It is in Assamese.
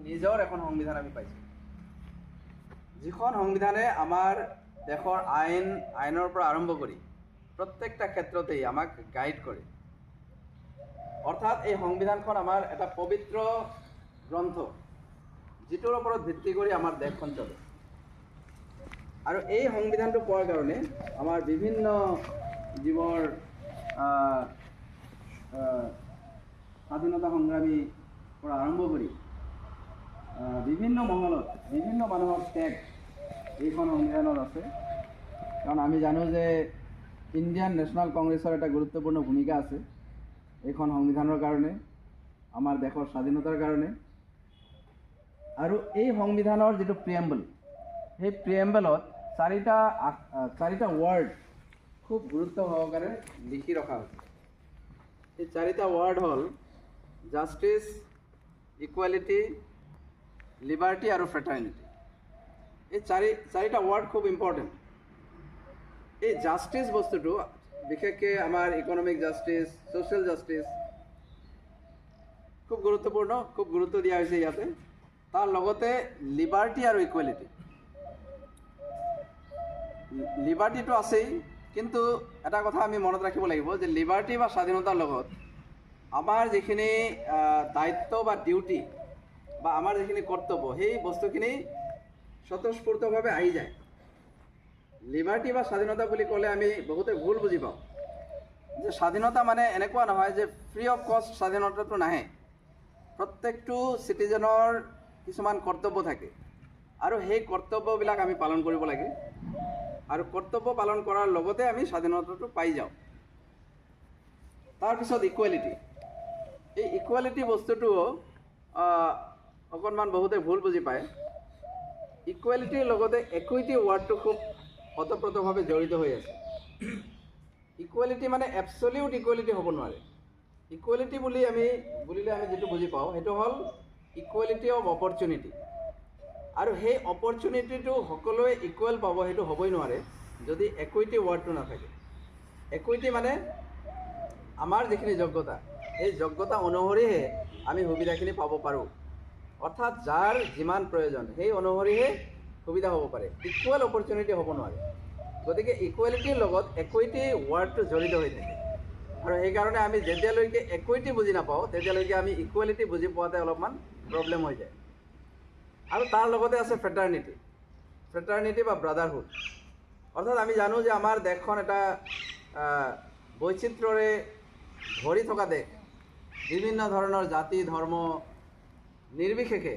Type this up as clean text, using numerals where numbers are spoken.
নিজৰ এখন সংবিধান আমি পাইছোঁ, যিখন সংবিধানে আমাৰ দেশৰ আইনৰ পৰা আৰম্ভ কৰি প্ৰত্যেকটা ক্ষেত্ৰতেই আমাক গাইড কৰে। অৰ্থাৎ এই সংবিধানখন আমাৰ এটা পবিত্ৰ গ্ৰন্থ, যিটোৰ ওপৰত ভিত্তি কৰি আমাৰ দেশখন চলে। আৰু এই সংবিধানটো পোৱাৰ কাৰণে আমাৰ বিভিন্ন জীৱৰ স্বাধীনতা সংগ্ৰামীৰ পৰা আৰম্ভ কৰি বিভিন্ন মহলত বিভিন্ন মানুহৰ ত্যাগ এইখন সংবিধানত আছে। কাৰণ আমি জানো যে ইণ্ডিয়ান নেশ্যনেল কংগ্ৰেছৰ এটা গুৰুত্বপূৰ্ণ ভূমিকা আছে এইখন সংবিধানৰ কাৰণে, আমাৰ দেশৰ স্বাধীনতাৰ কাৰণে। আৰু এই সংবিধানৰ যিটো প্ৰিএম্বল, সেই প্ৰিএম্বলত চাৰিটা ৱৰ্ড খুব গুৰুত্ব সহকাৰে লিখি ৰখা হৈছে। এই চাৰিটা ৱৰ্ড হ'ল জাষ্টিছ, ইকুৱেলিটি, লিবাৰ্টি আৰু ফ্ৰেটাৰ্নিটি। এই চাৰিটা ৱৰ্ড খুব ইম্পৰ্টেণ্ট। এই জাষ্টিছ বস্তুটো বিশেষকৈ আমাৰ ইকনমিক জাষ্টিছ, ছ'চিয়েল জাষ্টিছ খুব গুৰুত্বপূৰ্ণ, খুব গুৰুত্ব দিয়া হৈছে ইয়াতে। তাৰ লগতে লিবাৰ্টি আৰু ইকুৱেলিটি। লিবাৰ্টিটো আছেই, কিন্তু এটা কথা আমি মনত ৰাখিব লাগিব যে লিবাৰ্টি বা স্বাধীনতাৰ লগত আমাৰ যিখিনি দায়িত্ব বা ডিউটি বা আমাৰ যিখিনি কৰ্তব্য, সেই বস্তুখিনি স্বতঃস্ফূৰ্তভাৱে আহি যায়। লিবাৰ্টি বা স্বাধীনতা বুলি ক'লে আমি বহুতে ভুল বুজি পাওঁ যে স্বাধীনতা মানে এনেকুৱা নহয় যে ফ্ৰী অফ কষ্ট স্বাধীনতাটো নাহে। প্ৰত্যেকটো চিটিজেনৰ কিছুমান কৰ্তব্য থাকে আৰু সেই কৰ্তব্যবিলাক আমি পালন কৰিব লাগে, আৰু কৰ্তব্য পালন কৰাৰ লগতে আমি স্বাধীনতাটো পাই যাওঁ। তাৰপিছত ইকুৱেলিটি। এই ইকুৱেলিটি বস্তুটো অকণমান বহুতে ভুল বুজি পায়। ইকুৱেলিটিৰ লগতে একুইটি ৱাৰ্ডটো খুব ওতঃপ্ৰোতভাৱে জড়িত হৈ আছে। ইকুৱেলিটি মানে এবছলিউট ইকুৱেলিটি হ'ব নোৱাৰে। ইকুৱেলিটি বুলিলে আমি যিটো বুজি পাওঁ সেইটো হ'ল ইকুৱেলিটি অফ অপৰচুনিটি। আৰু সেই অপৰচুনিটিটো সকলোৱে ইকুৱেল পাব সেইটো হ'বই নোৱাৰে যদি একুইটি ৱাৰ্ডটো নাথাকে। একুইটি মানে আমাৰ যিখিনি যোগ্যতা, সেই যোগ্যতা অনুসৰিহে আমি সুবিধাখিনি পাব পাৰোঁ। অৰ্থাৎ যাৰ যিমান প্ৰয়োজন সেই অনুসৰিহে সুবিধা হ'ব পাৰে, ইকুৱেল অপৰচুনিটি হ'ব নোৱাৰে। গতিকে ইকুৱেলিটিৰ লগত একুইটি ৱাৰ্ডটো জড়িত হৈ থাকে। আৰু সেইকাৰণে আমি যেতিয়ালৈকে একুইটি বুজি নাপাওঁ তেতিয়ালৈকে আমি ইকুৱেলিটি বুজি পোৱাতে অলপমান প্ৰব্লেম হৈ যায়। আৰু তাৰ লগতে আছে ফ্ৰেটাৰ্নিটি। ফ্ৰেটাৰ্নিটি বা ব্ৰাদাৰহুড। অৰ্থাৎ আমি জানো যে আমাৰ দেশখন এটা বৈচিত্ৰ্যৰে ভৰি থকা দেশ। বিভিন্ন ধৰণৰ জাতি ধৰ্ম নিৰ্বিশেষে